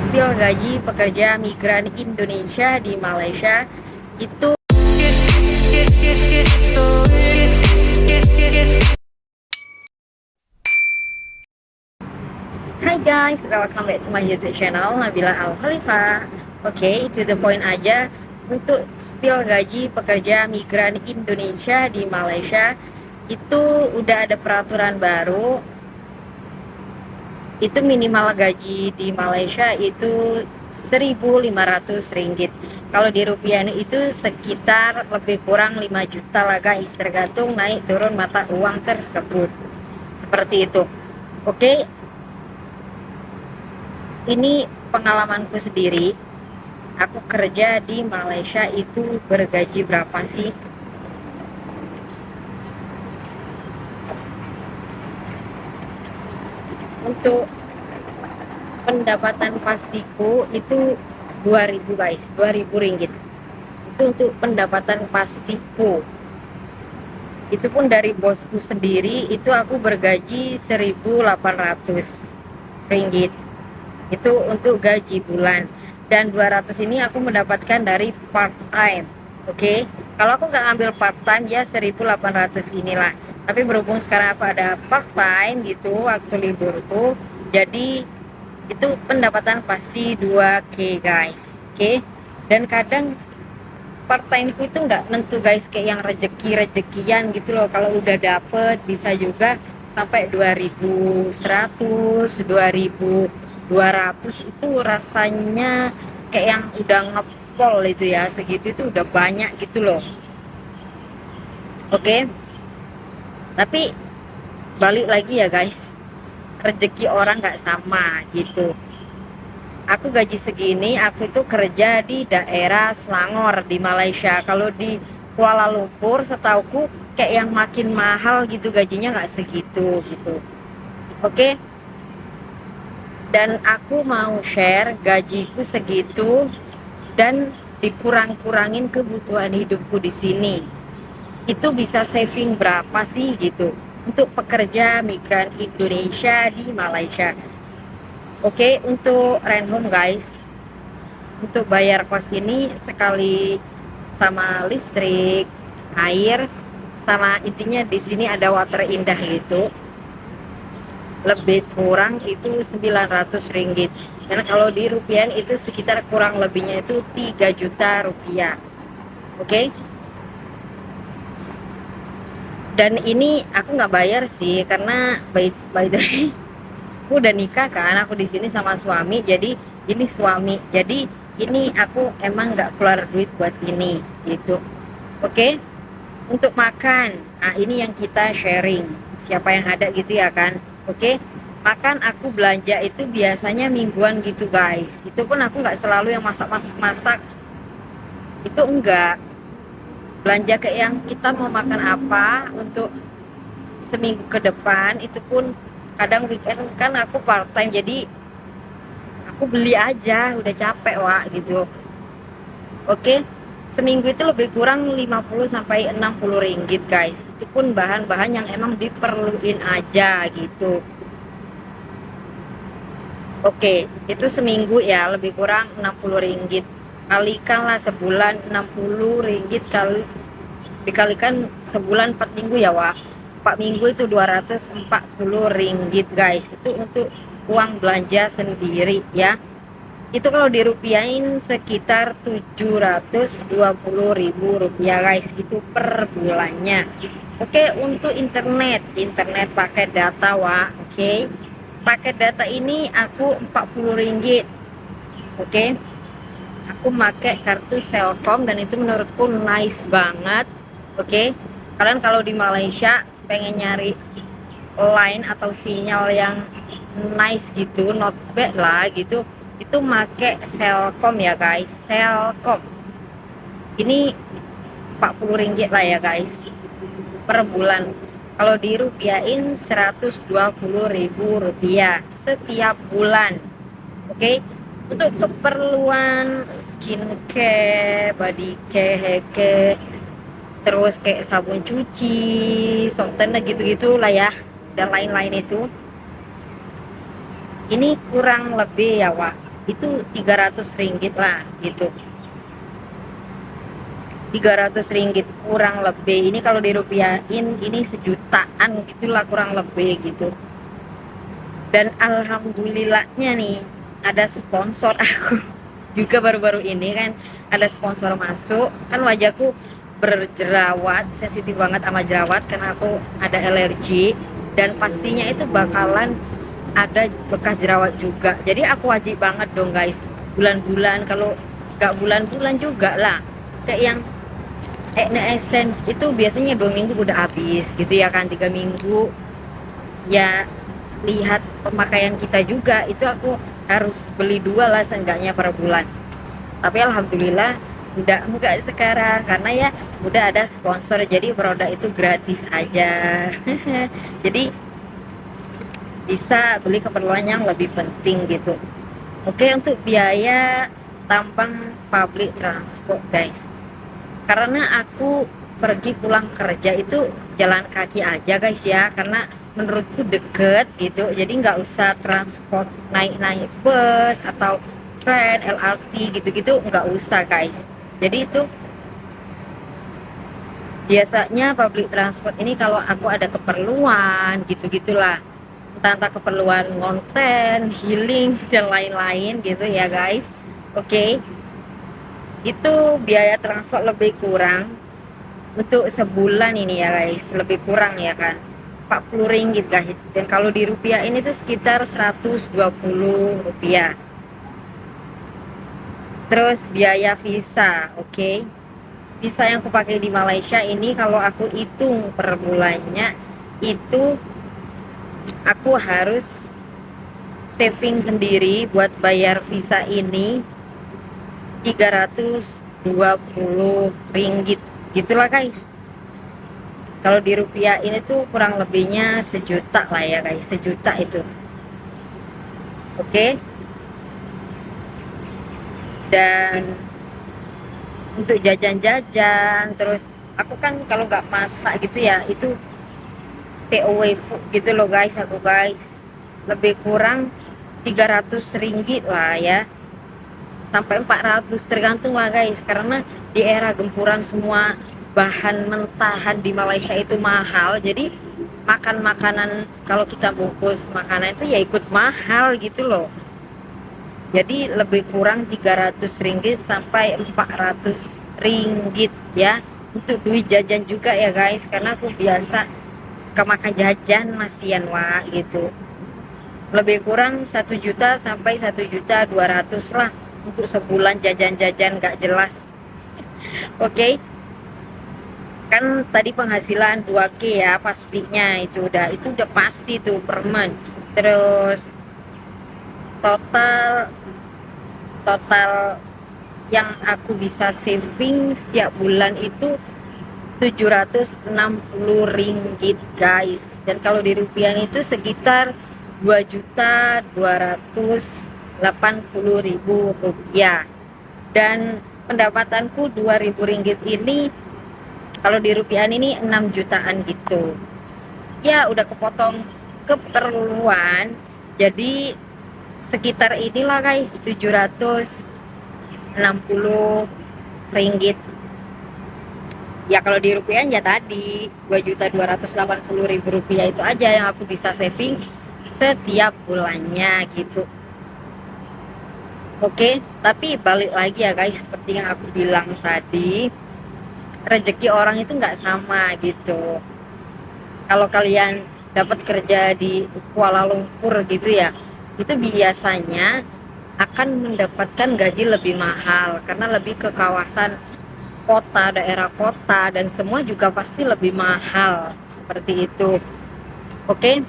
spill gaji pekerja migran Indonesia di Malaysia itu. Hi guys, welcome back to my YouTube channel Nabila Al Khalifa. Oke, to the point aja. Untuk spill gaji pekerja migran Indonesia di Malaysia itu udah ada peraturan baru. Itu minimal gaji di Malaysia itu 1.500 ringgit. Kalau di rupiah itu sekitar lebih kurang 5 juta lah guys, tergantung naik turun mata uang tersebut. Seperti itu. Oke. Ini pengalamanku sendiri. Aku kerja di Malaysia itu bergaji berapa sih? Untuk pendapatan pastiku itu 2.000 guys, 2.000 ringgit. Itu untuk pendapatan pastiku. Itu pun dari bosku sendiri, itu aku bergaji 1.800 ringgit. Itu untuk gaji bulan. Dan 200 ini aku mendapatkan dari part time. Oke. Kalau aku nggak ngambil part time ya 1.800 inilah. Tapi berhubung sekarang aku ada part time gitu waktu liburku, jadi itu pendapatan pasti 2K guys. Oke. Dan kadang part time ku itu nggak nentu guys, kayak yang rezekian gitu loh. Kalau udah dapet bisa juga sampai 2.100, 2.200 itu rasanya kayak yang udah ngepol itu ya, segitu itu udah banyak gitu loh. Oke. Tapi balik lagi ya guys, rezeki orang nggak sama gitu. Aku gaji segini, aku itu kerja di daerah Selangor di Malaysia. Kalau di Kuala Lumpur setauku kayak yang makin mahal gitu, gajinya nggak segitu gitu. Oke. Dan aku mau share gajiku segitu dan dikurang-kurangin kebutuhan hidupku di sini. Itu bisa saving berapa sih gitu untuk pekerja migran Indonesia di Malaysia. Oke, untuk rent home guys, untuk bayar kos ini sekali sama listrik, air, sama intinya di sini ada water indah gitu, lebih kurang itu 900 ringgit. Dan kalau di rupiah itu sekitar kurang lebihnya itu 3 juta rupiah. Oke. Dan ini aku nggak bayar sih, karena by the way aku udah nikah kan, aku di sini sama suami, jadi ini suami, jadi ini aku emang nggak keluar duit buat ini gitu. Oke. Untuk makan, nah ini yang kita sharing, siapa yang ada gitu ya kan. Oke. Makan aku belanja itu biasanya mingguan gitu guys. Itu pun aku nggak selalu yang masak, itu enggak. Belanja kayak yang kita mau makan apa untuk seminggu ke depan, itu pun kadang weekend kan aku part time, jadi aku beli aja, udah capek wak gitu. Oke. Seminggu itu lebih kurang 50 sampai 60 ringgit guys. Itu pun bahan-bahan yang emang diperluin aja gitu. Oke, itu seminggu ya lebih kurang 60 ringgit. Kalikanlah sebulan 60 ringgit kali dikalikan sebulan 4 minggu ya wah. 4 minggu itu 240 ringgit guys. Itu untuk uang belanja sendiri ya. Itu kalau dirupiahin sekitar 720.000 rupiah guys, itu per bulannya. Oke, untuk internet pakai data wah. Oke. Paket data ini aku 40 ringgit. Oke. Aku pakai kartu Selcom dan itu menurutku nice banget. Oke. Kalian kalau di Malaysia pengen nyari line atau sinyal yang nice gitu, not bad lah gitu, itu make Selcom ya guys, Selcom. Ini 40 ringgit lah ya guys per bulan. Kalau dirupiahin 120.000 rupiah setiap bulan. Oke. Untuk keperluan skincare, body care, hair care, terus kayak sabun cuci, softener gitu-gitu lah ya, dan lain-lain itu. Ini kurang lebih ya wak, itu 300 ringgit lah gitu, 300 ringgit kurang lebih. Ini kalau dirupiahin ini sejutaan gitulah kurang lebih gitu. Dan alhamdulillahnya nih ada sponsor aku juga baru-baru ini kan, ada sponsor masuk. Kan wajahku berjerawat, sensitif banget sama jerawat karena aku ada alergi, dan pastinya itu bakalan ada bekas jerawat juga. Jadi aku wajib banget dong guys, bulan-bulan, kalau gak bulan-bulan juga lah, kayak yang Acne Essence itu biasanya 2 minggu udah habis gitu ya kan, 3 minggu. Ya lihat pemakaian kita juga, itu aku harus beli 2 lah seenggaknya per bulan. Tapi alhamdulillah udah enggak sekarang karena ya udah ada sponsor, jadi produk itu gratis aja. Jadi bisa beli keperluan yang lebih penting gitu. Oke, untuk biaya tampang public transport guys, karena aku pergi pulang kerja itu jalan kaki aja guys ya, karena menurutku deket gitu, jadi nggak usah transport naik bus atau tren LRT gitu-gitu, nggak usah guys. Jadi itu biasanya public transport ini kalau aku ada keperluan gitu-gitulah, entah keperluan konten, healing dan lain-lain gitu ya guys. Oke, itu biaya transport lebih kurang untuk sebulan ini ya guys, lebih kurang ya kan, 40 ringgit guys. Dan kalau di rupiah ini tuh sekitar 120 rupiah. Terus biaya visa, oke. Visa yang aku pakai di Malaysia ini kalau aku hitung per bulannya itu aku harus saving sendiri buat bayar visa ini 320 ringgit gitulah guys. Kalau di rupiah ini tuh kurang lebihnya sejuta lah ya guys, sejuta itu. Oke. Dan untuk jajan-jajan, terus aku kan kalau nggak masak gitu ya, itu take away food gitu loh guys, aku guys lebih kurang 300 ringgit lah ya, sampai 400 tergantung lah guys, karena di era gempuran semua bahan mentahan di Malaysia itu mahal, jadi makan makanan, kalau kita bungkus makanan itu ya ikut mahal gitu loh. Jadi lebih kurang 300 ringgit sampai 400 ringgit ya, untuk duit jajan juga ya guys, karena aku biasa suka makan jajan masian wah gitu. Lebih kurang 1 juta sampai 1.200.000 lah untuk sebulan jajan-jajan gak jelas. Oke, kan tadi penghasilan 2K ya pastinya, itu udah pasti tuh per month. Terus total yang aku bisa saving setiap bulan itu 760 ringgit guys, dan kalau di rupiah itu sekitar 2.280.000 rupiah. Dan pendapatanku 2.000 ringgit ini kalau di rupiah ini 6 jutaan gitu ya, udah kepotong keperluan, jadi sekitar inilah guys 760 ringgit ya. Kalau di rupiah ya tadi 2.280.000 rupiah itu aja yang aku bisa saving setiap bulannya gitu. Oke, tapi balik lagi ya guys, seperti yang aku bilang tadi, rezeki orang itu nggak sama gitu. Kalau kalian dapat kerja di Kuala Lumpur gitu ya, itu biasanya akan mendapatkan gaji lebih mahal karena lebih ke kawasan kota, daerah kota, dan semua juga pasti lebih mahal seperti itu. Oke,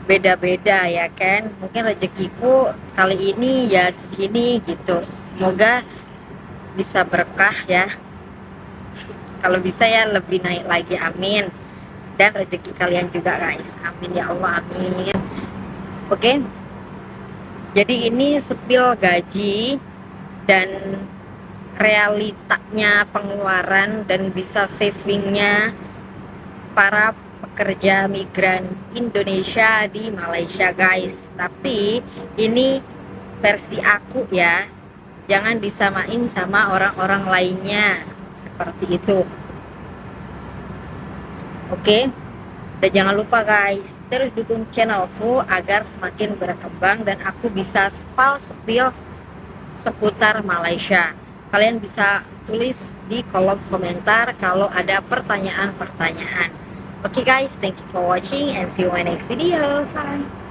beda-beda ya kan, mungkin rezekiku kali ini ya segini gitu, semoga bisa berkah ya, kalau bisa ya lebih naik lagi, amin. Dan rezeki kalian juga guys, amin ya Allah, amin. Oke, jadi ini sepil gaji dan realitanya pengeluaran dan bisa savingnya para pekerja migran Indonesia di Malaysia guys. Tapi ini versi aku ya, jangan disamain sama orang-orang lainnya seperti itu. Oke. Dan jangan lupa guys, terus dukung channelku agar semakin berkembang dan aku bisa spill seputar Malaysia. Kalian bisa tulis di kolom komentar kalau ada pertanyaan-pertanyaan. Oke guys, thank you for watching and see you in my next video. Bye.